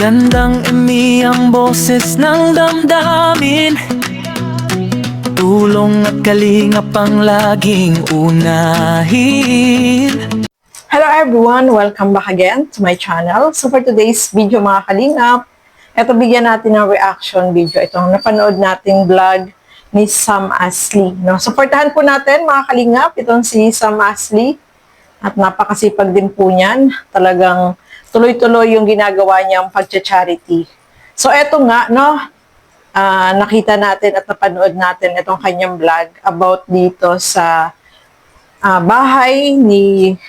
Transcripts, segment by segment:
Gandang imi ang boses ng damdamin, tulong at kalingap ang laging unahin. Hello everyone! Welcome back again to my channel. So for today's video mga kalingap, eto bigyan natin ng reaction video itong napanood nating vlog ni Sam Ashley. No? Supportahan po natin mga kalingap itong si Sam Ashley at napakasipag din po niyan. Talagang tuloy-tuloy yung ginagawa niyang pagcha-charity. So eto nga, no, nakita natin at napanood natin itong kanyang vlog about dito sa bahay ni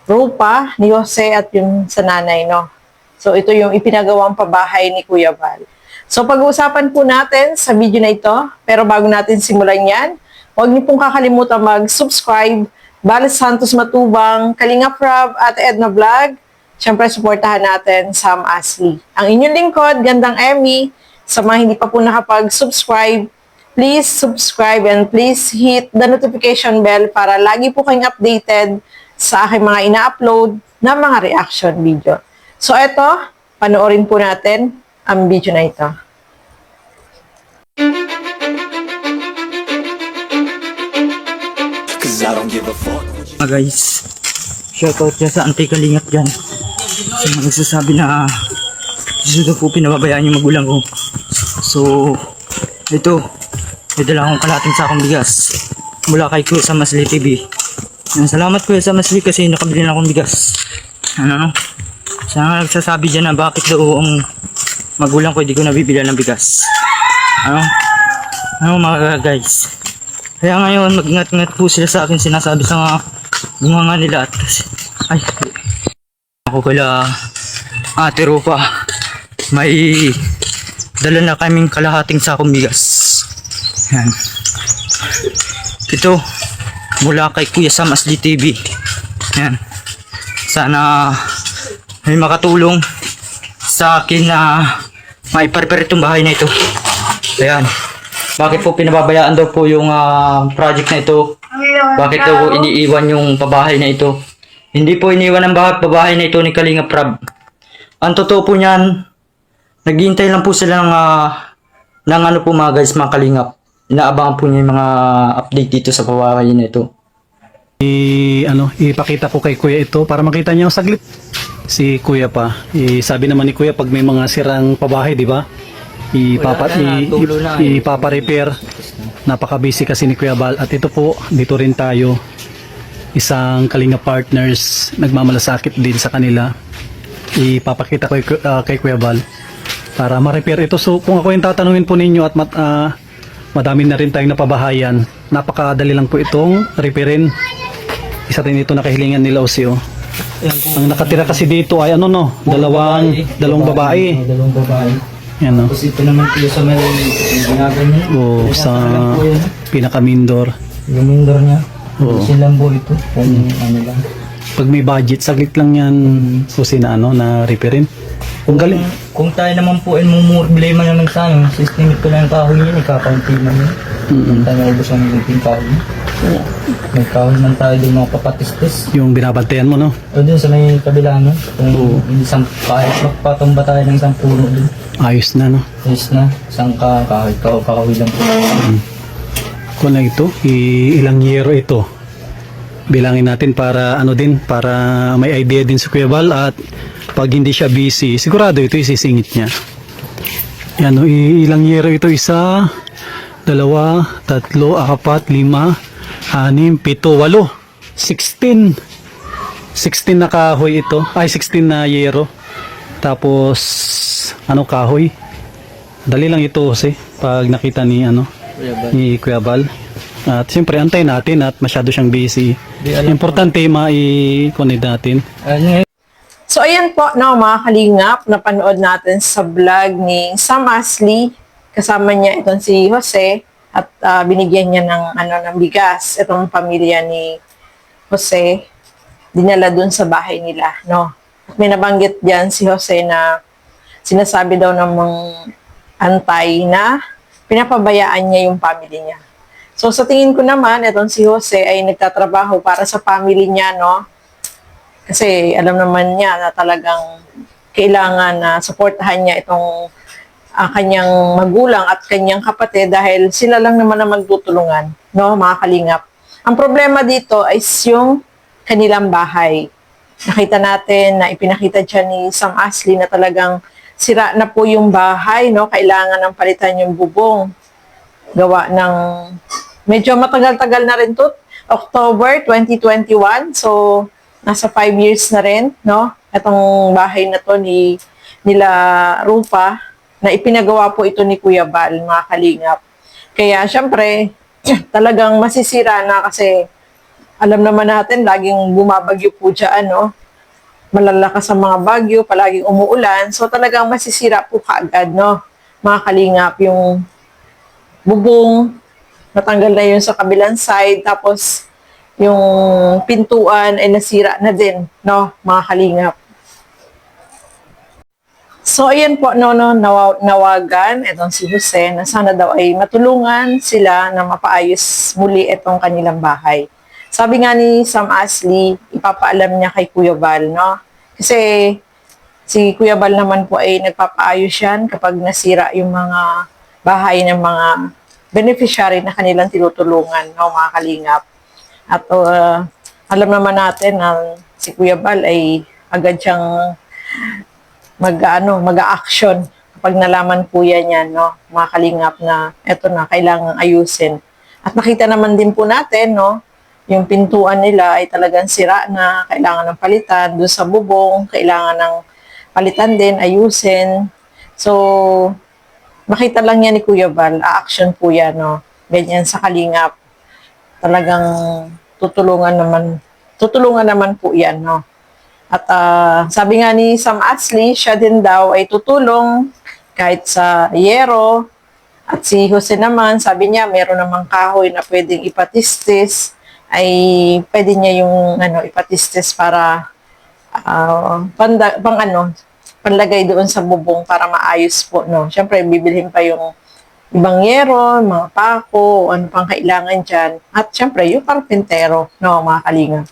Rupa, ni Jose at yung sa nanay, no. So ito yung ipinagawang pabahay ni Kuya Val. So pag-uusapan po natin sa video na ito, pero bago natin simulan yan, huwag niyo pong kakalimutan mag-subscribe, Val Santos Matubang, Kalingap Rob at Edna Vlog. Siyempre, supportahan natin Sam Ashley. Ang inyong lingkod, Gandang Emmy. Sa mga hindi pa po nakapag-subscribe, please subscribe and please hit the notification bell para lagi po kayong updated sa aking mga ina-upload na mga reaction video. So, eto, panoorin po natin ang video na ito. Guys, shoutout siya sa Auntie Kalingap dyan. Kasi nagsasabi na dito po pinababayaan yung magulang ko. So, ito, may dala akong kalating sakong bigas mula kay Kuya Sam Ashley TV. Salamat Kuya Sam Ashley kasi nakabili na akong bigas. Siya nga nagsasabi dyan na bakit daw ang magulang ko hindi ko nabibila ng bigas. Mga guys, kaya ngayon mag-ingat-ingat po sila sa akin, sinasabi sa mga bunga nila at ay ako pala Ate Rupa, may dala na kaming kalahating sakong bigas. Yan, ito mula kay Kuya Sam Ashley TV. Yan, sana may makatulong sa akin na maiprepare itong bahay na ito. Ayan, bakit po pinababayaan daw po yung project na ito? Bakit daw po iniiwan yung pabahay na ito? Hindi po iniwan ang pabahay na ito ni Kalingap Rob. Ang totoo po niyan, naghihintay lang po sila ng ano po mga guys, mga Kalingap. Inaabangan po niya yung mga update dito sa pabahay na ito. Ipakita ko kay Kuya ito para makita niyo saglit. Si Kuya pa. Sabi naman ni Kuya pag may mga sirang pabahay, di ba? Ipapa-repair. Napaka-busy kasi ni Kuya Val. At ito po, dito rin tayo. Isang Kalingap partners, nagmamalasakit din sa kanila. Ipapakita ko kay Kuya Val para ma-repair ito. So kung ako yung tatanungin po ninyo at madami na rin tayong napabahayan, napakadali lang po itong repairin. Isa rin ito nakahilingan nila Osi. Ang nakatira kasi dito ay dalawang babae. Dalawang babae. Yan, Tapos ito naman po sa may ginaganyan. Sa pinaka-mindor. Yung mindor niya. Silang po ito. Kung ano lang. Pag may budget, saglit lang yan Osi na na repairin. Kung tayo naman po ay problema naman sa akin, system ko lang yung kahoy yun, ikakunti man yun. Kung tayo maubos ang yung kahoy. May kahoy man tayo din mga papatistis. Yung binabantayan mo, no? O dun sa may kabila, no? Kung isang kahit magpatumba tayo ng isang puno dun. Ayos na, no? Ayos na, isang kahoy lang po. Kung na ito, ilang yero ito. Bilangin natin para para may idea din sa Kuya Val at pag hindi siya busy, sigurado ito isisingit niya. Yan, ilang yero ito? 1, 2, 3, 4, 5, 6, 7, 8, 16. 16 na kahoy ito. Ay, 16 na yero. Tapos, kahoy. Dali lang ito kasi pag nakita ni Kuya Val. At siyempre, antay natin at masyado siyang busy. Importante ma-i-connect natin. So, ayan po, mga kalingap, napanood natin sa vlog ni Sam Ashley. Kasama niya itong si Jose at binigyan niya ng bigas. Itong pamilya ni Jose, dinala dun sa bahay nila, no? At may nabanggit diyan si Jose na sinasabi daw ng mga antay na pinapabayaan niya yung family niya. So, sa tingin ko naman, itong si Jose ay nagtatrabaho para sa family niya, no? Kasi alam naman niya na talagang kailangan na suportahan niya itong kanyang magulang at kanyang kapatid dahil sila lang naman ang magtutulungan, no, mga kalingap. Ang problema dito is yung kanilang bahay. Nakita natin na ipinakita dyan ni Sam Ashley na talagang sira na po yung bahay, no? Kailangan ng palitan yung bubong. Gawa ng medyo matagal-tagal na rin to. October 2021. So, nasa 5 years na rin, no? Itong bahay na to nila Rupa na ipinagawa po ito ni Kuya Bal, mga kalingap. Kaya, syempre, talagang masisira na kasi alam naman natin, laging bumabagyo po dyan, no? Malalakas ang mga bagyo, palaging umuulan. So, talagang masisira po kaagad, no? Mga kalingap, yung bubong, natanggal na yun sa kabilang side, tapos yung pintuan ay nasira na din, no? Mga kalingap. So, ayan po, nawagan itong si Jose na sana daw ay matulungan sila na mapaayos muli itong kanilang bahay. Sabi nga ni Sam Ashley, ipapaalam niya kay Kuya Bal, no? Kasi si Kuya Bal naman po ay nagpapaayos yan kapag nasira yung mga bahay ng mga beneficiary na kanilang tinutulungan, no, mga kalingap. At alam naman natin na si Kuya Bal ay agad siyang mag-a-action kapag nalaman po yan, no, mga kalingap, na eto na, kailangang ayusin. At nakita naman din po natin, no, yung pintuan nila ay talagang sira na, kailangan ng palitan. Doon sa bubong, kailangan ng palitan din, ayusin. So, makita lang yan ni Kuya Bal, a-action po yan, no. Ganyan sa kalingap. Talagang tutulungan naman po yan, no. At sabi nga ni Sam Ashley, siya din daw ay tutulong kahit sa yero. At si Jose naman, sabi niya, meron namang kahoy na pwedeng ipatistis, ay pwede niya yung ipatistis para panlagay doon sa bubong para maayos po, no. Siyempre, bibilhin pa yung ibang yero, mga pako, ano pang kailangan dyan. At siyempre, yung karpintero, no, mga kalinga.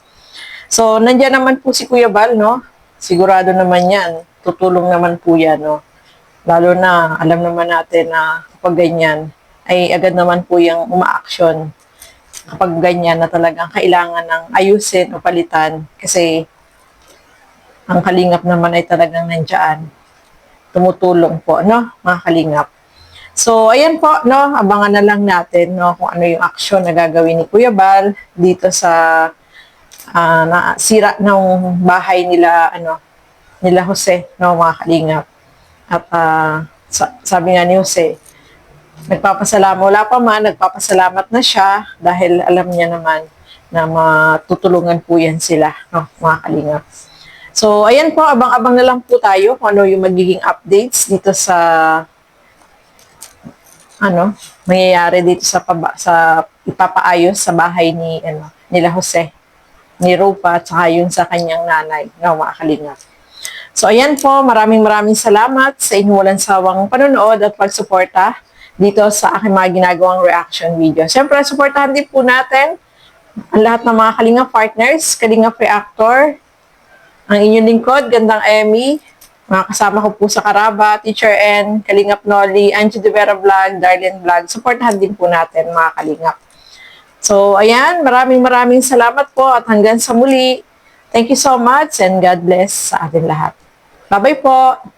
So, nandiyan naman po si Kuya Bal, no. Sigurado naman yan. Tutulong naman po yan, no. Lalo na, alam naman natin na kapag ganyan, ay agad naman po yung uma-action kapag ganyan na talagang kailangan ng ayusin o palitan kasi ang kalingap naman ay talagang nandiyan. Tumutulong po, no, mga kalingap. So, ayan po, no, abangan na lang natin, no, kung ano yung action na gagawin ni Kuya Bal dito sa sira ng bahay nila, nila Jose, no, mga kalingap. At sabi nga ni Jose, nagpapasalamat na siya dahil alam niya naman na matutulungan po yan sila, no, mga kalingap. So, ayan po, abang-abang na lang po tayo kung ano yung magiging updates dito sa mangyayari dito sa ipapaayos sa bahay nila Jose, ni Rupa, at saka yun sa kanyang nanay, no, mga kalingap. So, ayan po, maraming salamat sa inyong walang sawang panonood at pagsuporta dito sa aking mga ginagawang reaction video. Siyempre, supportahan din po natin ang lahat ng mga Kalingap partners, Kalingap Reactor, ang inyong lingkod, Gandang Emmy, mga kasama ko po sa Karaba, Teacher N, Kalingap Nolly, Angie De Vera Vlog, Darlene Vlog. Supportahan din po natin, mga Kalingap. So, ayan, maraming salamat po at hanggang sa muli. Thank you so much and God bless sa atin lahat. Bye-bye po!